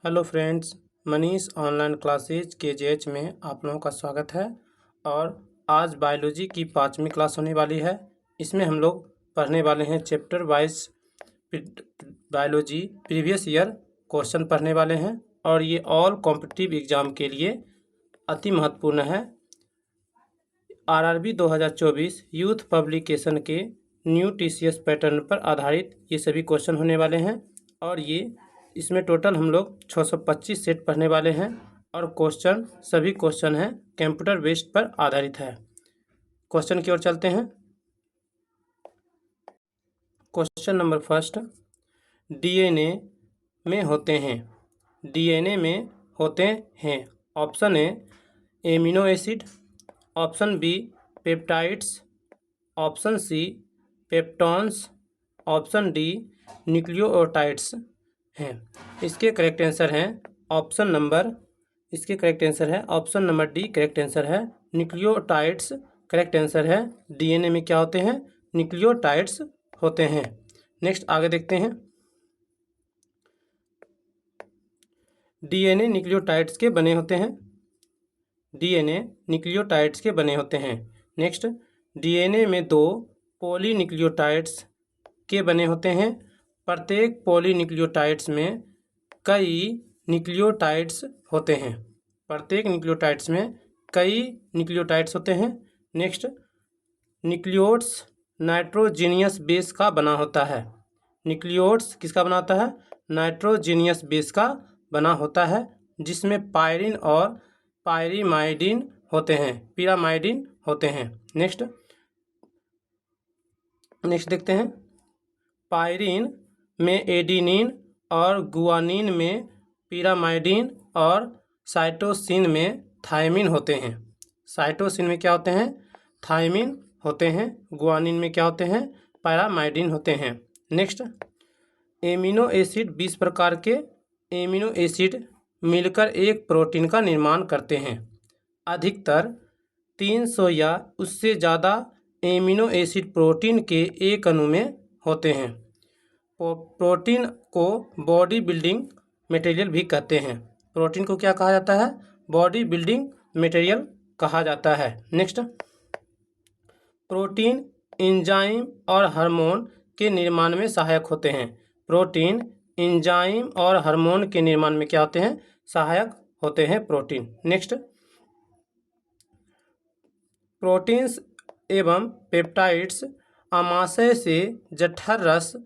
Hello friends, Manish online classes KGH में आप लोगों का स्वागत है। और आज बायोलॉजी की 5वीं क्लास होने वाली है। इसमें हम लोग पढ़ने वाले हैं chapter wise biology previous year question पढ़ने वाले हैं। और ये ऑल कॉम्पिटिटिव एग्ज़ाम के लिए अति महत्वपूर्ण है। RRB 2024 यूथ पब्लिकेशन के न्यू TCS पैटर्न पर आधारित ये सभी क्वेश्चन होने वाले हैं। और ये इसमें टोटल हम लोग 625 सेट पढ़ने वाले हैं। और सभी क्वेश्चन हैं कंप्यूटर बेस्ड पर आधारित है। क्वेश्चन की ओर चलते हैं। क्वेश्चन नंबर फर्स्ट, DNA में होते हैं। DNA में होते हैं। Option A amino acid, option B peptides, option C peptones, option D nucleotides हैं। इसके करेक्ट आंसर हैं option number D correct answer है न्यूक्लियोटाइड्स। करेक्ट आंसर है DNA में क्या होते हैं? न्यूक्लियोटाइड्स होते हैं। नेक्स्ट आगे देखते हैं। DNA न्यूक्लियोटाइड्स के बने होते हैं। DNA न्यूक्लियोटाइड्स के बने होते हैं। नेक्स्ट, DNA में 2 पॉलीन्यूक्लियोटाइड्स के बने होते हैं। प्रत्येक पॉलीन्यूक्लियोटाइड्स में कई न्यूक्लियोटाइड्स होते हैं। प्रत्येक न्यूक्लियोटाइड्स में कई न्यूक्लियोटाइड्स होते हैं। नेक्स्ट, न्यूक्लियोट्स नाइट्रोजीनियस बेस का बना होता है। न्यूक्लियोट्स किसका बना होता है? नाइट्रोजीनियस बेस का बना होता है, जिसमें पायरिन और पायरीमाइडिन होते हैं, पिरामाइडिन होते हैं। नेक्स्ट देखते हैं। पायरिन में एडिनिन और गुआनिन में पिरामाइडिन और साइटोसिन में थायमिन होते हैं। साइटोसिन में क्या होते हैं? थायमिन होते हैं। गुआनिन में क्या होते हैं? पैरामाइडिन होते हैं। नेक्स्ट, एमिनो एसिड 20 प्रकार के एमिनो एसिड मिलकर एक प्रोटीन का निर्माण करते हैं। अधिकतर 300 या उससे ज़्यादा एमिनो एसिड प्रोटीन के एक अणु में होते हैं। प्रोटीन को बॉडी बिल्डिंग मटेरियल भी कहते हैं। प्रोटीन को क्या कहा जाता है? बॉडी बिल्डिंग मटेरियल कहा जाता है। नेक्स्ट, प्रोटीन एंजाइम और हार्मोन के निर्माण में सहायक होते हैं। प्रोटीन एंजाइम और हार्मोन के निर्माण में क्या होते हैं? सहायक होते हैं प्रोटीन। नेक्स्ट, प्रोटीन्स एवं पेप्टाइड्स आमाशय से जठर रस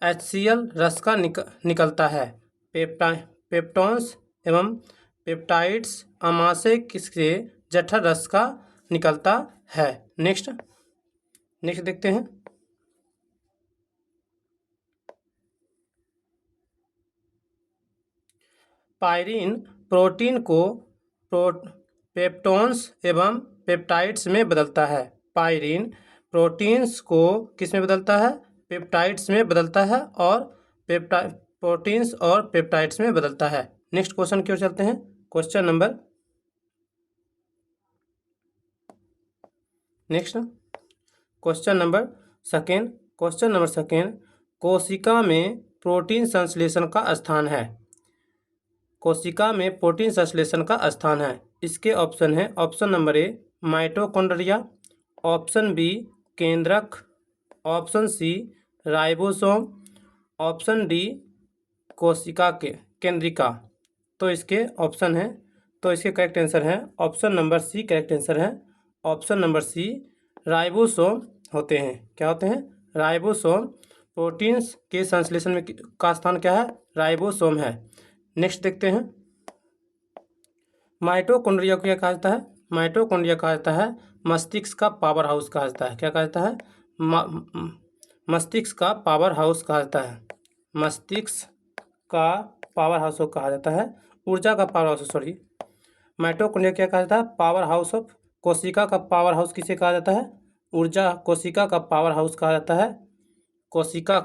HCl रस का निकलता है। पेप्टॉन्स एवं पेप्टाइड्स आमाशय से जठर रस का निकलता है। नेक्स्ट देखते हैं। पायरिन प्रोटीन को पेप्टोन्स एवं पेप्टाइड्स में बदलता है। पायरिन प्रोटीन्स को किस में बदलता है? पेप्टाइड्स में बदलता है और प्रोटीन्स और पेप्टाइड्स में बदलता है। नेक्स्ट क्वेश्चन की ओर चलते हैं। क्वेश्चन नंबर सेकेंड, कोशिका में प्रोटीन संश्लेषण का स्थान है। कोशिका में प्रोटीन संश्लेषण का स्थान है। इसके ऑप्शन है। Option number A mitochondria, option B केंद्रक, option C ribosome, option D कोशिका के केंद्रिका। तो इसके ऑप्शन है। तो इसके करेक्ट आंसर है option number C correct answer है। ऑप्शन नंबर सी राइबोसोम होते हैं। क्या होते हैं? राइबोसोम। प्रोटीन्स के संश्लेषण में का स्थान क्या है? राइबोसोम है। नेक्स्ट देखते हैं। माइटोकॉन्ड्रिया को क्या कहा जाता है? माइटोकॉन्ड्रिया कहा जाता है मस्तिष्क का पावर हाउस कहा जाता है। क्या कहा जाता है? मस्तिष्क का पावर हाउस कहा जाता है। मस्तिष्क का पावर हाउस कहा जाता है। ऊर्जा का पावर हाउस, सॉरी। माइटोकॉन्ड्रिया क्या कहा जाता है? Power house of. कोशिका का पावर हाउस किसे कहा जाता है? ऊर्जा। कोशिका का पावर हाउस कहा जाता है कोशिका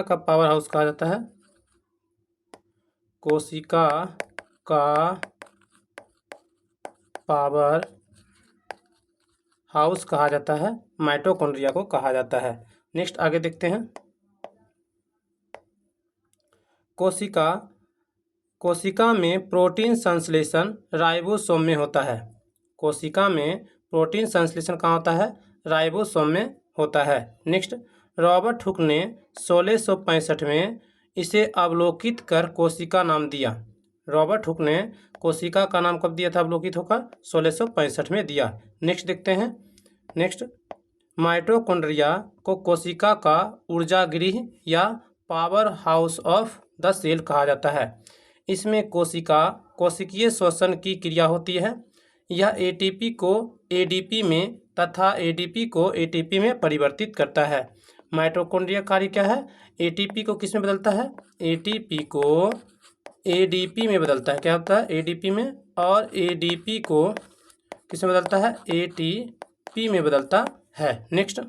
का पावर हाउस कहा जाता है कोशिका का पावर हाउस कहा जाता है, माइटोकॉन्ड्रिया को कहा जाता है। नेक्स्ट आगे देखते हैं। कोशिका में प्रोटीन संश्लेषण राइबोसोम में होता है। कोशिका में प्रोटीन संश्लेषण कहाँ होता है? राइबोसोम में होता है। नेक्स्ट, रॉबर्ट हुक ने 1665 में इसे अवलोकित कर कोशिका नाम दिया। रॉबर्ट हुक ने कोशिका का नाम कब दिया था अवलोकित होकर? 1665 में दिया। नेक्स्ट देखते हैं। नेक्स्ट, माइटोकॉन्ड्रिया को कोशिका का ऊर्जा गृह या powerhouse of the cell कहा जाता है। इसमें कोशिकीय श्वसन की क्रिया होती है। यह एटीपी को एडीपी में तथा एडीपी को एटीपी में परिवर्तित करता है। माइटोकॉन्ड्रिया कार्य क्या है? एटीपी को किस में बदलता है? एटीपी को एडीपी में बदलता है। क्या होता है? एडीपी में। और एडीपी को किस में बदलता है? एटीपी में बदलता है। नेक्स्ट,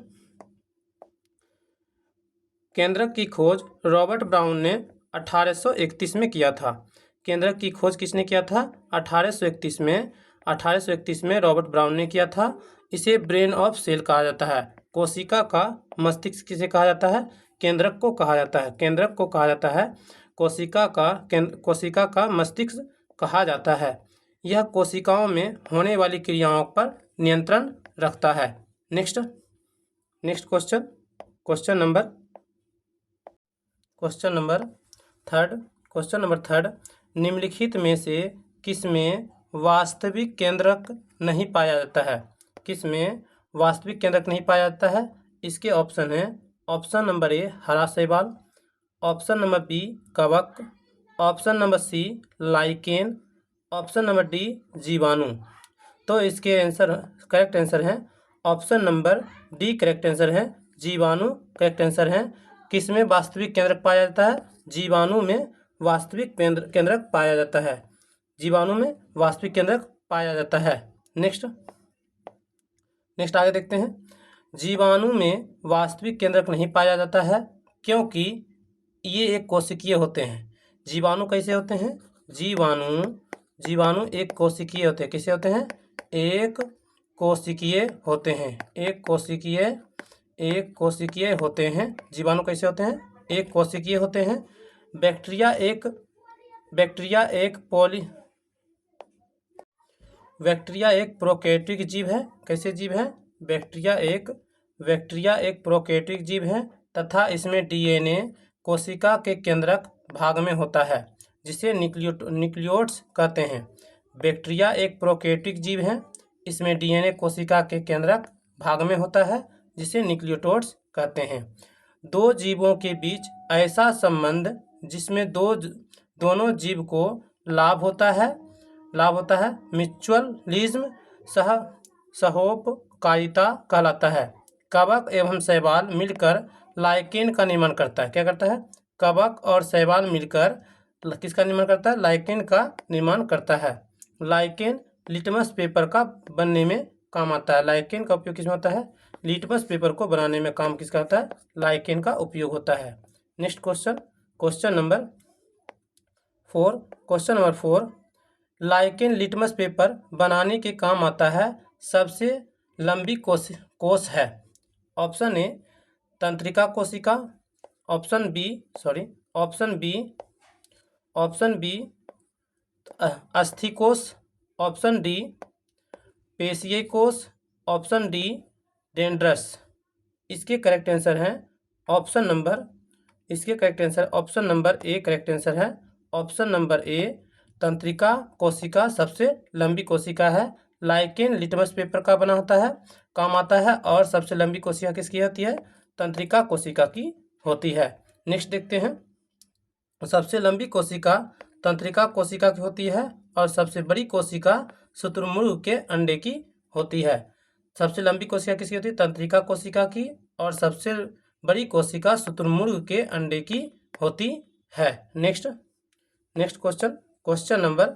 केंद्रक की खोज रॉबर्ट ब्राउन ने 1831 में किया था। केंद्रक की खोज किसने किया था? 1831 में रॉबर्ट ब्राउन ने किया था। इसे ब्रेन ऑफ सेल कहा जाता है। कोशिका का मस्तिष्क किसे कहा जाता है? केंद्रक को कहा जाता है। केंद्रक को कहा जाता है। कोशिका का मस्तिष्क कहा जाता है। यह कोशिकाओं में होने वाली क्रियाओं पर नियंत्रण रखता है। नेक्स्ट क्वेश्चन नंबर थर्ड, निम्नलिखित में से किसमें वास्तविक केंद्रक नहीं पाया जाता है? किसमें वास्तविक केंद्रक नहीं पाया जाता है? इसके ऑप्शन हैं। ऑप्शन नंबर ए हरा शैवाल, ऑप्शन नंबर बी कवक, option number C lichen, option number D जीवाणु। तो इसके करेक्ट आंसर है option number D correct answer है, जीवाणु करेक्ट आंसर है। किसमें वास्तविक केंद्रक पाया जाता है? जीवाणु में वास्तविक केंद्रक पाया जाता है। जीवाणु में वास्तविक केंद्रक पाया जाता है। नेक्स्ट आगे देखते हैं। जीवाणु में वास्तविक केंद्रक नहीं पाया जाता है क्योंकि ये एक कोशिकीय होते हैं। जीवाणु कैसे होते हैं? जीवाणु एक कोशिकीय होते हैं। कैसे होते हैं? एक कोशिकीय होते हैं। एक कोशिकीय होते हैं। जीवाणु कैसे होते हैं? एक कोशिकीय होते हैं। बैक्टीरिया एक प्रोकैरियोटिक जीव है। कैसे जीव है? बैक्टीरिया एक प्रोकैरियोटिक जीव है तथा इसमें डीएनए कोशिका के केंद्रक भाग में होता है जिसे न्यूक्लियोइड्स कहते हैं। बैक्टीरिया एक प्रोकैरियोटिक जीव है। इसमें डीएनए कोशिका के केंद्रक भाग में होता है जिसे न्यूक्लियोइड्स कहते हैं। दो जीवों के बीच ऐसा संबंध जिसमें दोनों जीव को लाभ होता है म्यूचुअलिज्म सहोपकारिता कहलाता है। कवक एवं शैवाल मिलकर लाइकेन का निर्माण करता है। क्या करता है? कवक और शैवाल मिलकर किसका निर्माण करता है? लाइकेन का निर्माण करता है। लाइकेन लिटमस पेपर का बनने में काम आता है। लाइकेन का उपयोग किसमें होता है? लिटमस पेपर को बनाने में काम किसका होता है? लाइकेन का उपयोग होता है। Next question number 4 lichen litmus paper बनाने के काम आता है। सबसे लंबी कोश है। ऑप्शन ए तंत्रिका कोशिका, ऑप्शन बी अस्थि कोश, ऑप्शन डी पेशीय कोश, ऑप्शन डी डेंड्रस। इसके करेक्ट आंसर है option number A correct answer है। ऑप्शन नंबर ए तंत्रिका कोशिका सबसे लंबी कोशिका है। लाइकेन लिटमस पेपर का बना होता है, काम आता है और सबसे लंबी कोशिका किसकी होती है? तंत्रिका कोशिका की होती है। नेक्स्ट देखते हैं। सबसे लंबी कोशिका तंत्रिका कोशिका की होती है और सबसे बड़ी कोशिका शुतुरमुर्ग के अंडे की होती है। सबसे लंबी कोशिका किसकी होती है? तंत्रिका कोशिका की और सबसे बड़ी कोशिका शुतुरमुर्ग के अंडे की होती है। नेक्स्ट क्वेश्चन नंबर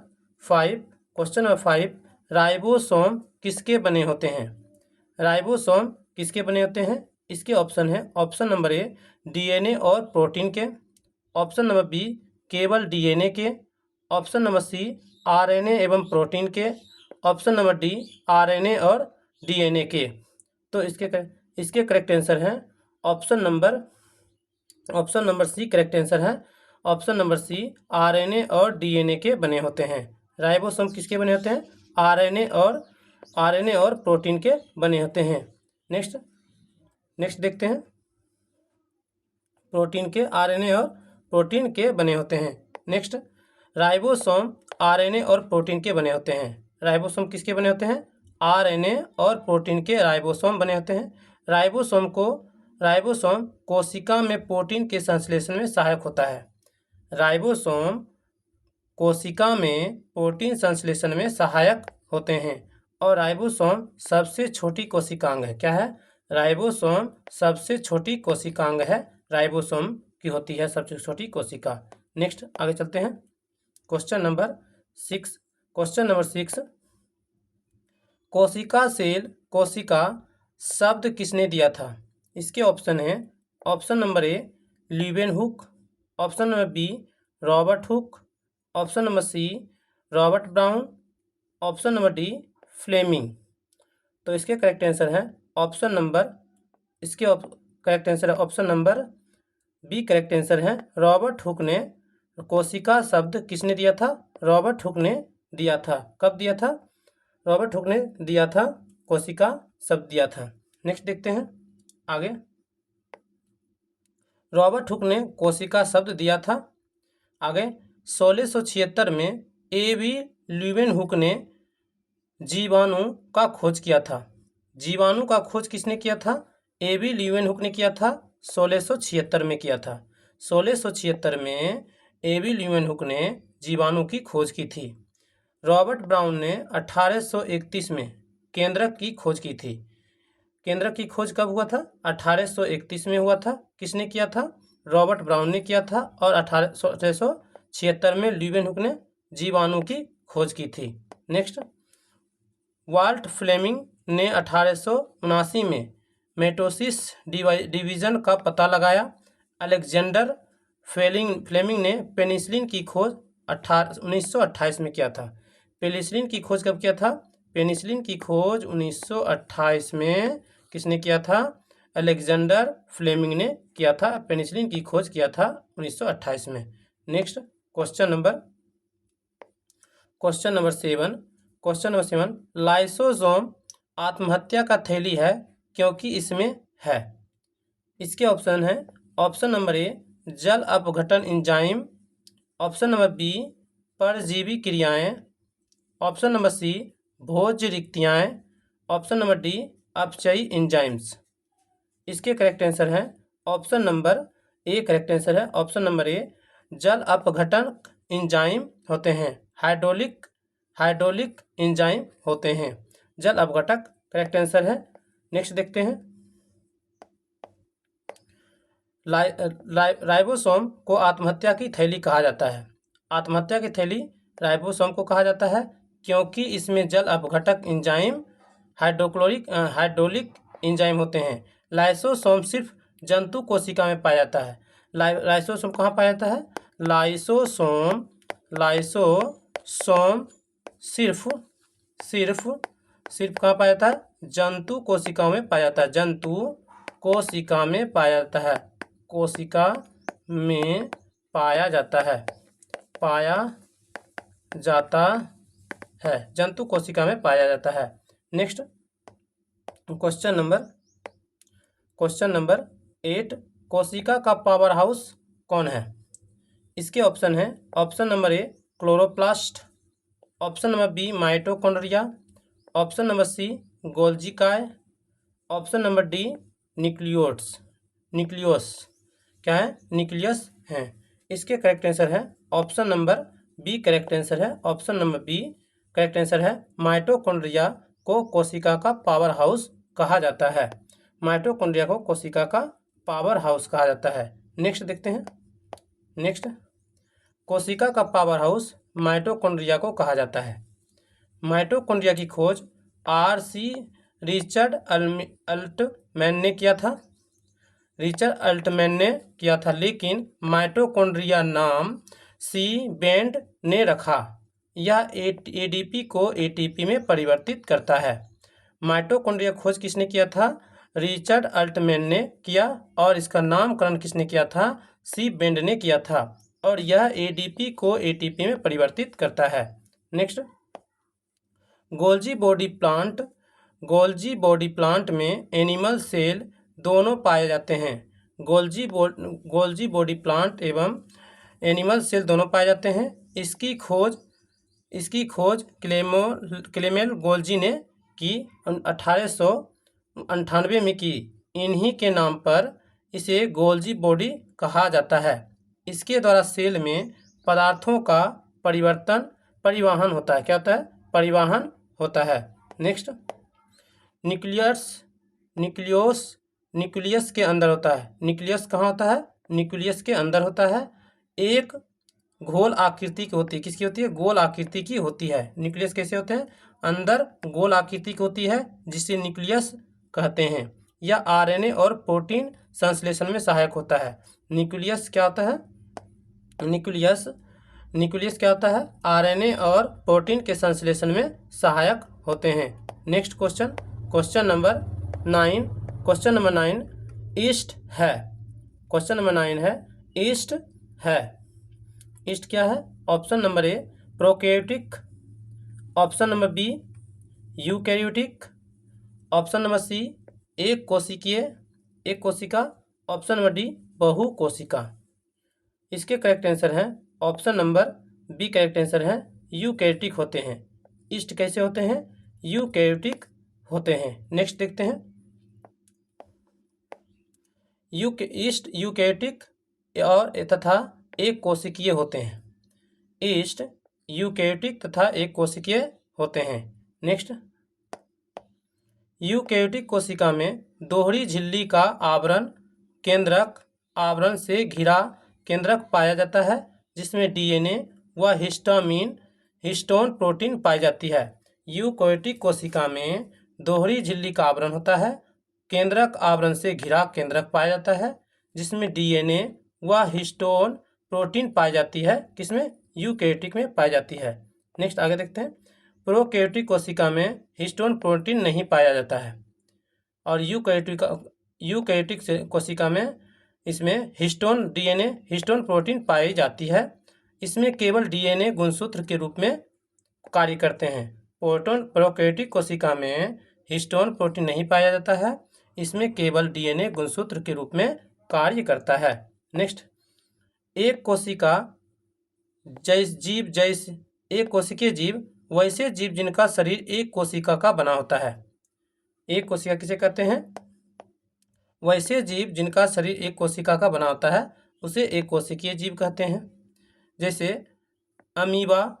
5 राइबोसोम किसके बने होते हैं? राइबोसोम किसके बने होते हैं? इसके ऑप्शन है। ऑप्शन नंबर ए डीएनए और प्रोटीन के, ऑप्शन नंबर बी केवल डीएनए के, ऑप्शन नंबर सी आरएनए एवं प्रोटीन के, ऑप्शन नंबर डी आरएनए और डीएनए के। तो इसके करेक्ट आंसर है option number C correct answer है। ऑप्शन नंबर सी, आरएनए और डीएनए के बने होते हैं। राइबोसोम किसके बने होते हैं? आरएनए और प्रोटीन के बने होते हैं। नेक्स्ट देखते हैं। प्रोटीन के, आरएनए और प्रोटीन के बने होते हैं। नेक्स्ट, राइबोसोम आरएनए और प्रोटीन के बने होते हैं। राइबोसोम किसके बने होते हैं? आरएनए और प्रोटीन के राइबोसोम बने होते हैं। राइबोसोम कोशिका में प्रोटीन के संश्लेषण में सहायक होता है। राइबोसोम कोशिका में प्रोटीन संश्लेषण में सहायक होते हैं। और राइबोसोम सबसे छोटी कोशिकांग है। क्या है? राइबोसोम सबसे छोटी कोशिकांग है। राइबोसोम की होती है सबसे छोटी कोशिका। नेक्स्ट आगे चलते हैं। Question number 6। कोशिका शब्द किसने दिया था? इसके ऑप्शन है। Option number A, Leeuwenhoek. Option number B, Robert Hooke. Option number C, Robert Brown. Option number D, Fleming. तो इसके करेक्ट आंसर है option number B correct answer है। रॉबर्ट हुक ने कोशिका शब्द किसने दिया था? रॉबर्ट हुक ने दिया था। कब दिया था? रॉबर्ट हुक ने दिया था, कोशिका शब्द दिया था। नेक्स्ट देखते हैं आगे। रॉबर्ट हुक ने कोशिका शब्द दिया था। आगे 1676 में ए.बी. लीवेनहुक ने जीवाणु का खोज किया था। जीवाणु का खोज किसने किया था? ए.बी. लीवेनहुक ने किया था। 1676 में किया था। 1676 में ए.बी. लीवेनहुक ने जीवाणु की खोज की थी। रॉबर्ट ब्राउन ने 1831 में केंद्रक की खोज की थी। केंद्रक की खोज कब हुआ था? 1831 में हुआ था। किसने किया था? रॉबर्ट ब्राउन ने किया था। और 1676 में लीवेनहुक ने जीवाणु की खोज की थी। नेक्स्ट, वाल्ट फ्लेमिंग ने 1879 में मेटोसिस डिवीजन का पता लगाया। अलेक्जेंडर फ्लेमिंग ने पेनिसिलिन की खोज 1928 में किया था। पेनिसिलिन की खोज कब किया था? पेनिसिलिन की खोज 1928 में किसने किया था? अलेक्जेंडर फ्लेमिंग ने किया था। पेनिसिलिन की खोज किया था 1928 में। Next, question number 7। लाइसोसोम आत्महत्या का थैली है क्योंकि इसमें है। इसके ऑप्शन है। ऑप्शन नंबर ए, जल अपघटन एंजाइम। ऑप्शन नंबर बी, परजीवी क्रियाएं। ऑप्शन नंबर सी, भोज्य रिक्तियाएं। ऑप्शन नंबर डी, अपचयी एंजाइम्स। इसके करेक्ट आंसर है option number A correct answer है। ऑप्शन नंबर ए, जल अपघटन एंजाइम होते हैं। हाइड्रोलिक एंजाइम होते हैं। जल अपघटक करेक्ट आंसर है। नेक्स्ट देखते हैं। राइबोसोम को आत्महत्या की थैली कहा जाता है। आत्महत्या की थैली राइबोसोम को कहा जाता है क्योंकि इसमें जल अपघटक एंजाइम हाइड्रोलिक एंजाइम होते हैं। लाइसोसोम सिर्फ जंतु कोशिका में पाया जाता है। लाइसोसोम कहाँ पाया जाता है? लाइसोसोम सिर्फ कहाँ पाया जाता है? जंतु कोशिकाओं में पाया जाता है। जंतु कोशिका में पाया जाता है। कोशिका में पाया जाता है। जंतु कोशिका में पाया जाता है। Next, question number 8। कोशिका का पावर हाउस कौन है? इसके ऑप्शन है। Option number A, chloroplast. Option number B, mitochondria. Option number C, Golgi काय। Option number D, nucleus. क्या है? न्यूक्लियस है। इसके करेक्ट आंसर है option number B correct answer है। Option number B correct answer है। माइटोकॉन्ड्रिया को कोशिका का पावर हाउस कहा जाता है। माइटोकॉन्ड्रिया को कोशिका का पावर हाउस कहा जाता है। नेक्स्ट देखते हैं। नेक्स्ट, कोशिका का पावर हाउस माइटोकॉन्ड्रिया को कहा जाता है। माइटोकॉन्ड्रिया की खोज R.C. रिचर्ड अल्टमैन ने किया था। लेकिन माइटोकॉन्ड्रिया नाम सी बेंड ने रखा। यह ADP को ATP में परिवर्तित करता है। माइटोकॉन्ड्रिया खोज किसने किया था? रिचर्ड अल्टमैन ने किया, और इसका नामकरण किसने किया था? सी बेंड ने किया था। और यह एडीपी को एटीपी में परिवर्तित करता है। नेक्स्ट, गोल्जी बॉडी प्लांट में एनिमल सेल दोनों पाए जाते हैं। गोल्जी बॉडी प्लांट एवं एनिमल सेल दोनों पाए जाते हैं। इसकी खोज क्लेमेल गोल्जी ने की 1898 में की। इन्हीं के नाम पर इसे गोल्जी बॉडी कहा जाता है। इसके द्वारा सेल में पदार्थों का परिवहन होता है। क्या होता है? परिवहन होता है। नेक्स्ट, न्यूक्लियस के अंदर होता है। न्यूक्लियस कहाँ होता है? न्यूक्लियस के अंदर होता है। एक गोल आकृति की होती है। किसकी होती है? गोल आकृति की होती है। न्यूक्लियस कैसे होते हैं? अंदर गोल आकृति की होती है, जिसे न्यूक्लियस कहते हैं। यह आरएनए और प्रोटीन संश्लेषण में सहायक होता है। न्यूक्लियस क्या होता है? न्यूक्लियस क्या होता है? आरएनए और प्रोटीन के संश्लेषण में सहायक होते हैं। नेक्स्ट क्वेश्चन नंबर 9 ईस्ट है। क्वेश्चन नंबर 9 है ईस्ट है। ईस्ट क्या है? Option number A prokaryotic, option number B eukaryotic, option number C एक कोशिका, ऑप्शन नंबर डी बहुकोशिका। इसके करेक्ट आंसर है option number B. Correct answer है यूकैरियोटिक होते हैं। ईस्ट कैसे होते हैं? यूकैरियोटिक होते हैं। नेक्स्ट देखते हैं, ईस्ट यूकैरियोटिक और तथा एक कोशिकीय होते हैं। ईस्ट यूकैरियोटिक तथा एक कोशिकीय होते हैं। नेक्स्ट, यूकैरियोटिक कोशिका में दोहरी झिल्ली का आवरण से घिरा केंद्रक पाया जाता है, जिसमें डीएनए व हिस्टोन प्रोटीन पाई जाती है। यूकैरियोटिक कोशिका में दोहरी झिल्ली का आवरण होता है, केंद्रक आवरण से घिरा केंद्रक पाया जाता है, जिसमें डीएनए व हिस्टोन प्रोटीन पाई जाती है। किसमें? यूकैरियोटिक में पाई जाती है। नेक्स्ट आगे देखते हैं, प्रोकैरियोटिक कोशिका में हिस्टोन प्रोटीन नहीं पाया जाता है, और यूकैरियोटिक कोशिका में इसमें हिस्टोन प्रोटीन पाई जाती है। इसमें केवल डीएनए गुणसूत्र के रूप में कार्य करते हैं। प्रोकैरियोटिक कोशिका में हिस्टोन प्रोटीन नहीं पाया जाता है, इसमें केवल डीएनए गुणसूत्र के रूप में कार्य करता है। नेक्स्ट, एक कोशिकीय जीव वैसे जीव जिनका शरीर एक कोशिका का बना होता है। एक कोशिका किसे कहते हैं? वैसे जीव जिनका शरीर एक कोशिका का बना होता है, उसे एक कोशिकीय जीव कहते हैं। जैसे अमीबा,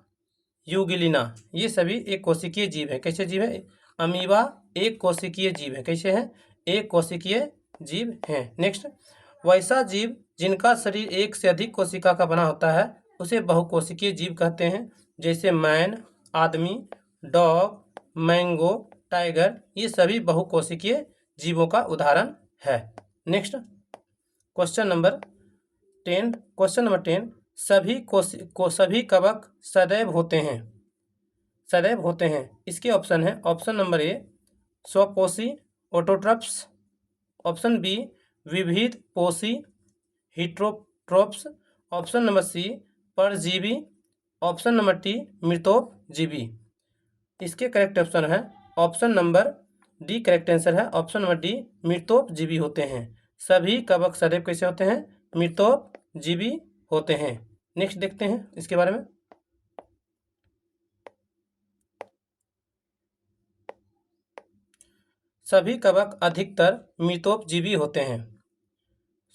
यूगिलिना, ये सभी एक कोशिकीय जीव है। कैसे जीव है? अमीबा एक कोशिकीय जीव है। कैसे है? एक कोशिकीय जीव है। नेक्स्ट, वैसा जीव जिनका शरीर एक से अधिक कोशिका का बना होता है, उसे बहुकोशिकीय जीव कहते हैं। जैसे मैन, आदमी, डॉग, मैंगो, टाइगर, ये सभी बहुकोशिकीय जीवों का उदाहरण है। नेक्स्ट, क्वेश्चन नंबर 10 सभी कवक सदैव होते हैं। इसके ऑप्शन है, ऑप्शन नंबर ए स्वपोषी ऑटोट्रॉप्स, ऑप्शन बी विविध पोषी हिट्रोट्रॉप्स, ऑप्शन नंबर सी परजीवी, ऑप्शन नंबर टी मृतोपजीवी। इसके करेक्ट ऑप्शन है option number D. Correct answer है ऑप्शन नंबर डी, मृतोपजीवी होते हैं। सभी कवक सदैव कैसे होते हैं? मृतोपजीवी होते हैं। नेक्स्ट देखते हैं इसके बारे में, सभी कवक अधिकतर मृतोपजीवी होते हैं।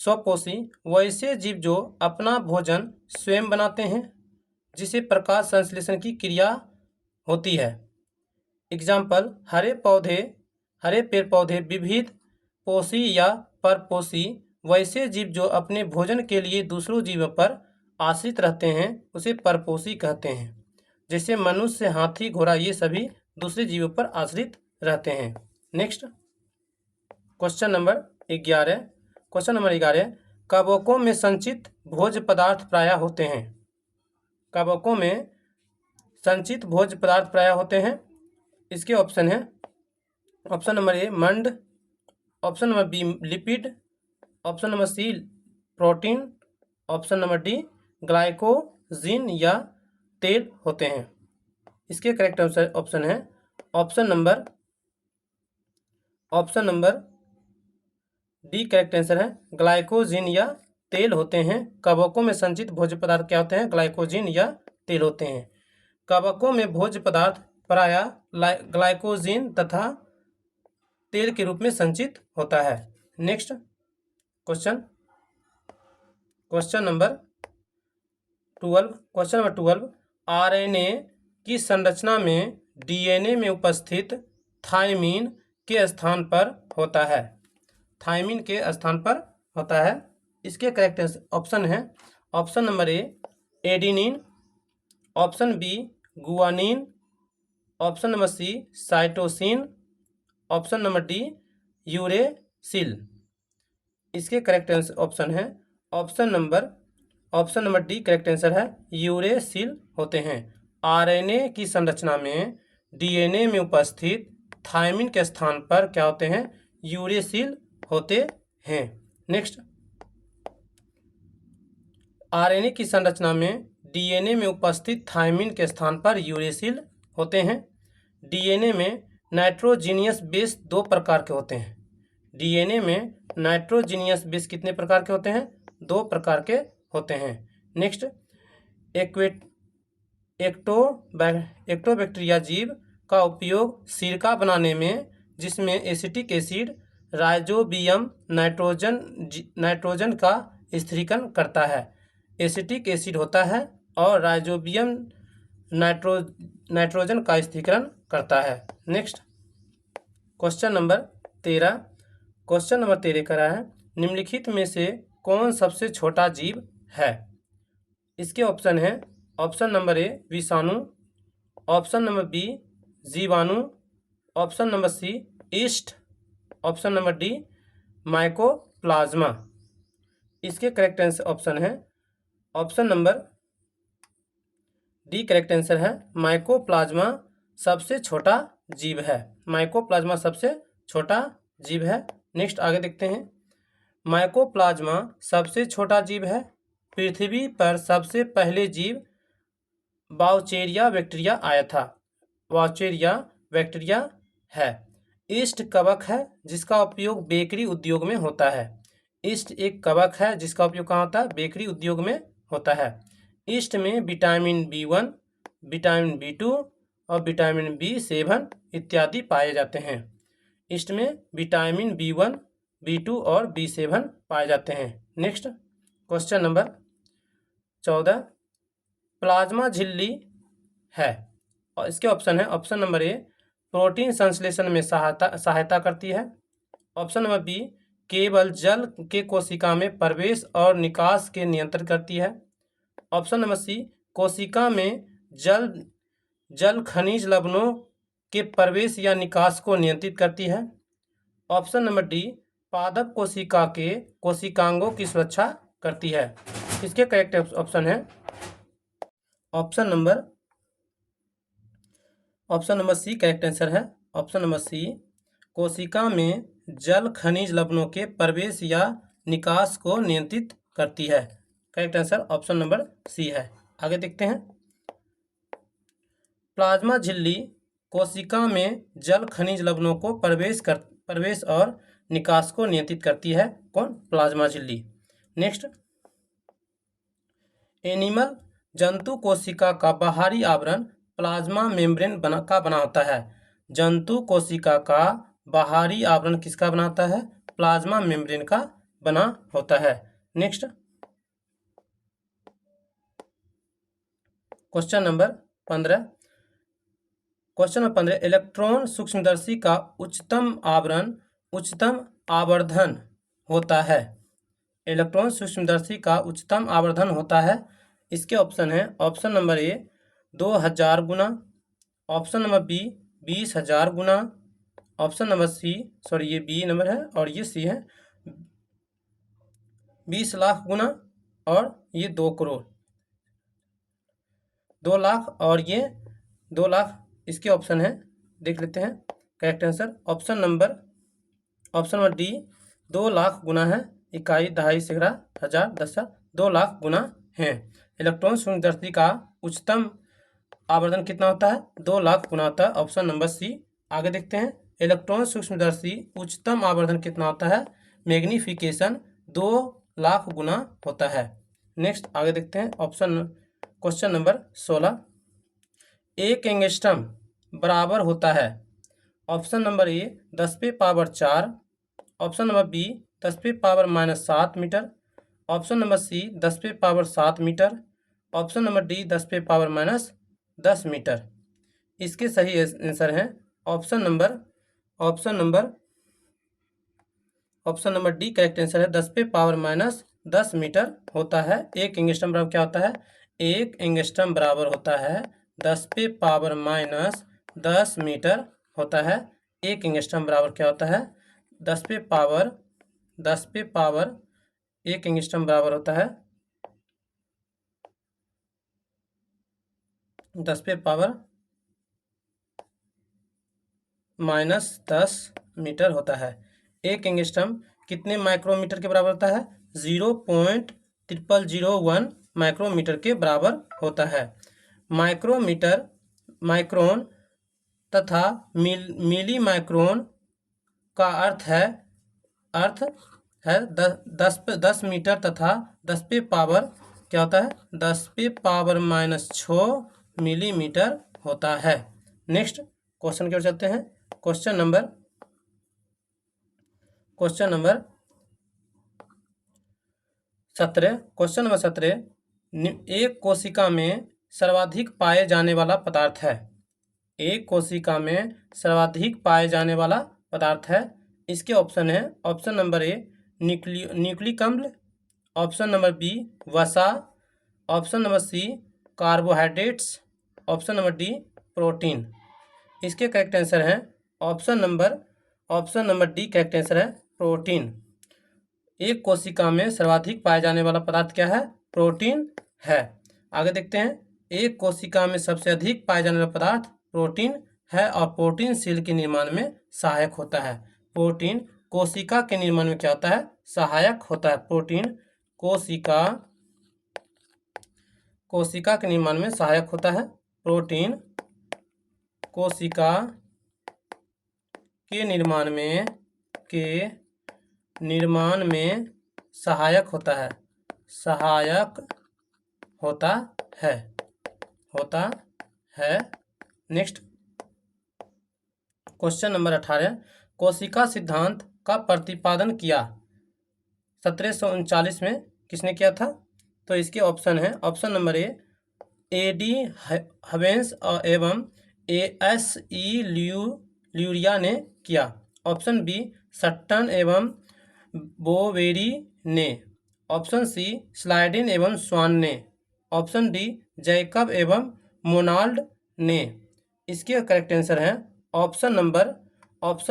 स्वपोषी वैसे जीव जो अपना भोजन स्वयं बनाते हैं, जिसे प्रकाश संश्लेषण की क्रिया होती है। एग्जाम्पल, हरे पेड़ पौधे विविध पोषी या परपोषी वैसे जीव जो अपने भोजन के लिए दूसरों जीवों पर आश्रित रहते हैं, उसे परपोषी कहते हैं। जैसे मनुष्य, हाथी, घोड़ा, ये सभी दूसरे जीवों पर आश्रित रहते हैं। नेक्स्ट, क्वेश्चन नंबर 11 कवकों में संचित भोज्य पदार्थ प्रायः होते हैं। कवकों में संचित भोज्य पदार्थ प्रायः होते हैं। इसके ऑप्शन है ऑप्शन नंबर ए मंड, option number B lipid, option number C protein, option number D glycogen या तेल होते हैं। इसके करेक्ट आंसर ऑप्शन है option number D correct answer है, ग्लाइकोजिन या तेल होते हैं। कवकों में संचित भोज्य पदार्थ क्या होते हैं? ग्लाइकोजिन या तेल होते हैं। कवकों में भोज्य पदार्थ प्रायः ग्लाइकोजिन तथा तेल के रूप में संचित होता है। नेक्स्ट क्वेश्चन नंबर 12 आरएनए की संरचना में डीएनए में उपस्थित थायमीन के स्थान पर होता है। थायमीन के स्थान पर होता है। इसके करेक्ट ऑप्शन है option number A adenine, option B guanine, option number C cytosine, option number D uracil. इसके करेक्ट ऑप्शन है option number D correct answer है, यूरेसिल होते हैं। आरएनए की संरचना में डीएनए में उपस्थित थायमीन के स्थान पर क्या होते हैं? यूरेसिल होते हैं। नेक्स्ट, आरएनए की संरचना में डीएनए में उपस्थित थायमीन के स्थान पर यूरेसिल होते हैं। डीएनए में नाइट्रोजीनियस बेस 2 प्रकार के होते हैं। डीएनए में नाइट्रोजीनियस बेस कितने प्रकार के होते हैं? 2 प्रकार के होते हैं। नेक्स्ट, एक्टोबैक्टीरिया जीव का उपयोग सिरका बनाने में, जिसमें एसिटिक एसिड राइजोबियम नाइट्रोजन का स्थिरीकरण करता है। एसिटिक एसिड होता है और राइजोबियम नाइट्रोजन का स्थिरीकरण करता है। नेक्स्ट, क्वेश्चन नंबर 13 कह रहा है, निम्नलिखित में से कौन सबसे छोटा जीव है? इसके ऑप्शन है ऑप्शन नंबर ए विषाणु, ऑप्शन नंबर बी जीवाणु, option number C yeast, option number D mycoplasma. इसके करेक्ट आंसर ऑप्शन है option number D correct answer है, माइकोप्लाज्मा सबसे छोटा जीव है। माइकोप्लाज्मा सबसे छोटा जीव है। नेक्स्ट आगे देखते हैं, माइकोप्लाज्मा सबसे छोटा जीव है। पृथ्वी पर सबसे पहले जीव वाउचेरिया बैक्टीरिया आया था। वाउचेरिया बैक्टीरिया है। ईस्ट कवक है जिसका उपयोग बेकरी उद्योग में होता है। ईस्ट एक कवक है जिसका उपयोग कहाँ होता है? बेकरी उद्योग में होता है। ईस्ट में विटामिन B1, विटामिन B2 और विटामिन B7 इत्यादि पाए जाते हैं। ईस्ट में विटामिन B1, B2 और B7 पाए जाते हैं। नेक्स्ट, क्वेश्चन नंबर 14, प्लाज्मा झिल्ली है और इसके ऑप्शन है ऑप्शन नंबर ए प्रोटीन संश्लेषण में सहायता करती है। ऑप्शन नंबर बी केवल जल के कोशिका में प्रवेश और निकास के नियंत्रण करती है। ऑप्शन नंबर सी कोशिका में जल खनिज लवणों के प्रवेश या निकास को नियंत्रित करती है। ऑप्शन नंबर डी पादप कोशिका के कोशिकांगों की सुरक्षा करती है। इसके करेक्ट ऑप्शन है option number C correct answer है। ऑप्शन नंबर सी कोशिका में जल खनिज लवणों के प्रवेश या निकास को नियंत्रित करती है। Correct answer option number C है। आगे देखते हैं, प्लाज्मा झिल्ली कोशिका में जल खनिज लवणों को प्रवेश और निकास को नियंत्रित करती है। कौन? प्लाज्मा झिल्ली। नेक्स्ट, एनिमल जंतु कोशिका का बाहरी आवरण प्लाज्मा मेम्ब्रेन बना होता है। जंतु कोशिका का बाहरी आवरण किसका बना होता है? प्लाज्मा मेम्ब्रेन का बना होता है। नेक्स्ट, क्वेश्चन नंबर 15 इलेक्ट्रॉन सूक्ष्मदर्शी का उच्चतम आवर्धन होता है। इलेक्ट्रॉन सूक्ष्मदर्शी का उच्चतम आवर्धन होता है। इसके ऑप्शन है ऑप्शन नंबर ए 2000 गुना, ऑप्शन नंबर बी 20,000 गुना, ऑप्शन नंबर सी ये बी नंबर है और ये सी है 20 लाख गुना, और ये 2 करोड़ 2 लाख और ये 2 लाख। इसके ऑप्शन है देख लेते हैं। Correct answer option number D 2 lakh गुना है। इकाई, दहाई, सैकड़ा, हजार, दशा 2 लाख गुना है। इलेक्ट्रॉन सूक्ष्मदर्शी का उच्चतम आवर्धन कितना होता है? 2 लाख गुना होता है। Option number C. आगे देखते हैं, इलेक्ट्रॉन सूक्ष्मदर्शी उच्चतम आवर्धन कितना होता है? मैग्नीफिकेशन 2 लाख गुना होता है। नेक्स्ट आगे देखते हैं, क्वेश्चन नंबर 16। एक एंगस्ट्रम बराबर होता है। Option number A 10⁴, option number B 10⁻⁻7 metre, option number C 10⁻7 metre, option number D 10⁻10 metre. इसके सही आंसर हैं option number D correct answer है। 10⁻10 मीटर होता है। एक एंगस्ट्रम बराबर क्या होता है? एक एंगस्ट्रम बराबर होता है 10⁻10 मीटर होता है। एक एंगस्ट्रम बराबर क्या होता है? 10⁻, एक एंगस्ट्रम बराबर होता है 10⁻−10 मीटर होता है। एक एंगस्ट्रम कितने माइक्रोमीटर के बराबर होता है? 0.0001 माइक्रोमीटर के बराबर होता है। माइक्रोन तथा मिली माइक्रोन का अर्थ है 10 मीटर तथा 10⁻, क्या होता है? 10⁻⁻6 मिलीमीटर होता है। नेक्स्ट क्वेश्चन की ओर चलते हैं। Question number 17। क्वेश्चन नंबर 17, एक कोशिका में सर्वाधिक पाए जाने वाला पदार्थ है। एक कोशिका में सर्वाधिक पाए जाने वाला पदार्थ है। इसके ऑप्शन है, ऑप्शन नंबर ए न्यूक्लिक अम्ल, ऑप्शन नंबर बी वसा, option number C carbohydrates, option number D protein. इसके करेक्ट आंसर हैं option number D correct answer है प्रोटीन। एक कोशिका में सर्वाधिक पाए जाने वाला पदार्थ क्या है? प्रोटीन है। आगे देखते हैं, एक कोशिका में सबसे अधिक पाए जाने वाला पदार्थ प्रोटीन है और प्रोटीन सेल के निर्माण में सहायक होता है। प्रोटीन कोशिका के निर्माण में क्या होता है? सहायक होता है। प्रोटीन कोशिका के निर्माण में सहायक होता है। प्रोटीन कोशिका के निर्माण में सहायक होता है। नेक्स्ट क्वेश्चन नंबर 18, कोशिका सिद्धांत का प्रतिपादन किया 1739 में किसने किया था? तो इसके ऑप्शन है, ऑप्शन नंबर ए डी हवेंस एवं ASE ल्यूरिया ने किया, ऑप्शन बी सट्टन एवं बोवेरी ने, ऑप्शन सी स्लाइडेन एवं स्वान ने, ऑप्शन डी जैकब एवं मोनाल्ड ने। इसके करेक्ट आंसर हैं option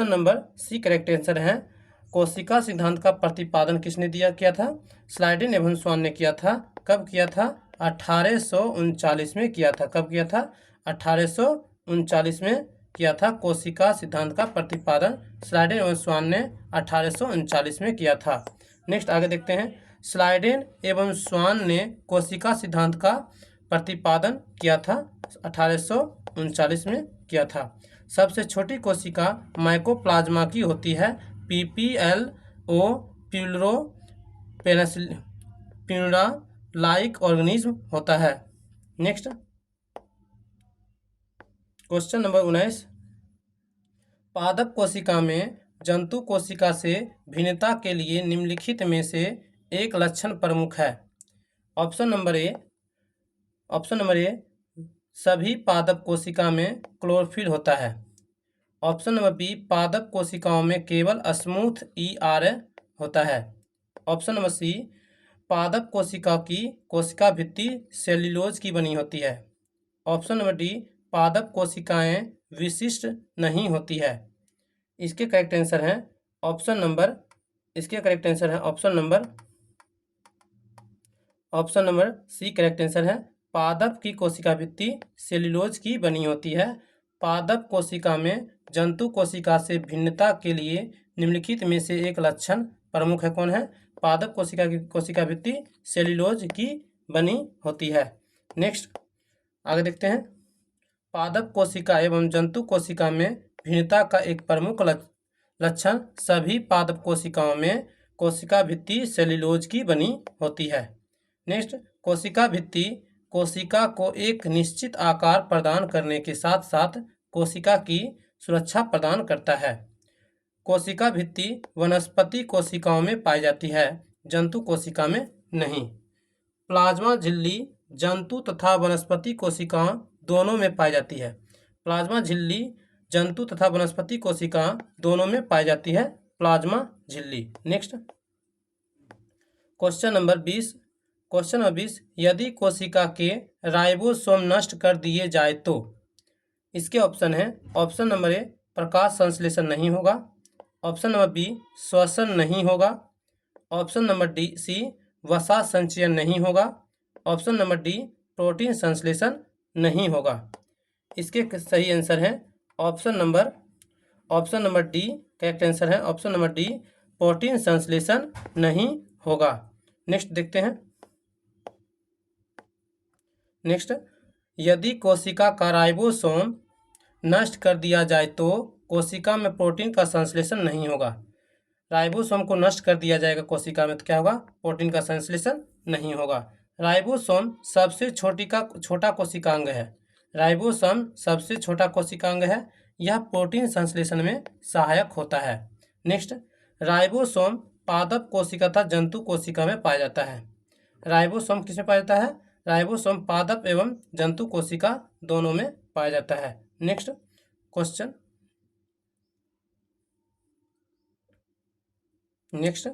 number C correct answer है। कोशिका सिद्धांत का प्रतिपादन किसने किया था? स्लाइडेन एवं स्वान ने किया था। कब किया था? 1839 में किया था। कब किया था? 1839 में किया था। कोशिका सिद्धांत का प्रतिपादन स्लाइडेन एवं स्वान ने 1839 में किया था। नेक्स्ट आगे देखते हैं, स्लाइडेन एवं स्वान ने कोशिका सिद्धांत का प्रतिपादन किया था 1839 में किया था। सबसे छोटी कोशिका माइकोप्लाज्मा की होती है। PPLO प्यूरा लाइक ऑर्गेनिज्म होता है। नेक्स्ट क्वेश्चन नंबर 19, पादप कोशिका में जंतु कोशिका से भिन्नता के लिए निम्नलिखित में से एक लक्षण प्रमुख है। ऑप्शन नंबर ए सभी पादप कोशिका में क्लोरोफिल होता है। ऑप्शन नंबर बी पादप कोशिकाओं में केवल स्मूथ ER होता है। ऑप्शन नंबर सी पादप कोशिका की कोशिका भित्ति सेल्यूलोज की बनी होती है। ऑप्शन नंबर डी पादप कोशिकाएं विशिष्ट नहीं होती है। इसके करेक्ट आंसर हैं option number C correct answer है। पादप की कोशिका भित्ति सेल्यूलोज की बनी होती है। पादप कोशिका में जंतु कोशिका से भिन्नता के लिए निम्नलिखित में से एक लक्षण प्रमुख है। कौन है? पादप कोशिका की कोशिका भित्ति सेल्यूलोज की बनी होती है। नेक्स्ट आगे देखते हैं। पादप कोशिका एवं जंतु कोशिका में भिन्नता का एक प्रमुख लक्षण सभी पादप कोशिकाओं में कोशिका भित्ति सेल्यूलोज की बनी होती है। नेक्स्ट, कोशिका भित्ति कोशिका को एक निश्चित आकार प्रदान करने के साथ साथ कोशिका की सुरक्षा प्रदान करता है। कोशिका भित्ति वनस्पति कोशिकाओं में पाई जाती है, जंतु कोशिका में नहीं। प्लाज्मा झिल्ली जंतु तथा वनस्पति कोशिकाओं दोनों में पाई जाती है। प्लाज्मा झिल्ली जंतु तथा वनस्पति कोशिका दोनों में पाई जाती है, प्लाज्मा झिल्ली। Next question number 20। यदि कोशिका के राइबोसोम नष्ट कर दिए जाए तो इसके ऑप्शन है। ऑप्शन नंबर ए, प्रकाश संश्लेषण नहीं होगा। ऑप्शन नंबर बी, श्वसन नहीं होगा। ऑप्शन नंबर सी, वसा संचयन नहीं होगा। ऑप्शन नंबर डी, प्रोटीन संश्लेषण नहीं होगा। इसके सही आंसर है option number D correct answer है। ऑप्शन नंबर डी, प्रोटीन संश्लेषण नहीं होगा। नेक्स्ट देखते हैं। नेक्स्ट, यदि कोशिका का राइबोसोम नष्ट कर दिया जाए तो कोशिका में प्रोटीन का संश्लेषण नहीं होगा। राइबोसोम को नष्ट कर दिया जाएगा कोशिका में तो क्या होगा? प्रोटीन का संश्लेषण नहीं होगा। राइबोसोम सबसे छोटा कोशिकांग है। राइबोसोम सबसे छोटा कोशिकांग है। यह प्रोटीन संश्लेषण में सहायक होता है। नेक्स्ट, राइबोसोम पादप कोशिका तथा जंतु कोशिका में पाया जाता है। राइबोसोम किसमें पाया जाता है? राइबोसोम पादप एवं जंतु कोशिका दोनों में पाया जाता है। Next question. नेक्स्ट,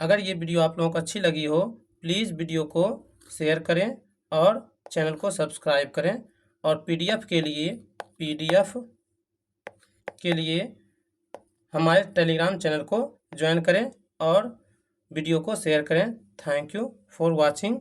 अगर ये वीडियो आप लोगों को अच्छी लगी हो प्लीज़ वीडियो को शेयर करें और चैनल को सब्सक्राइब करें और पीडीएफ के लिए हमारे टेलीग्राम चैनल को ज्वाइन करें और वीडियो को शेयर करें। Thank you for watching.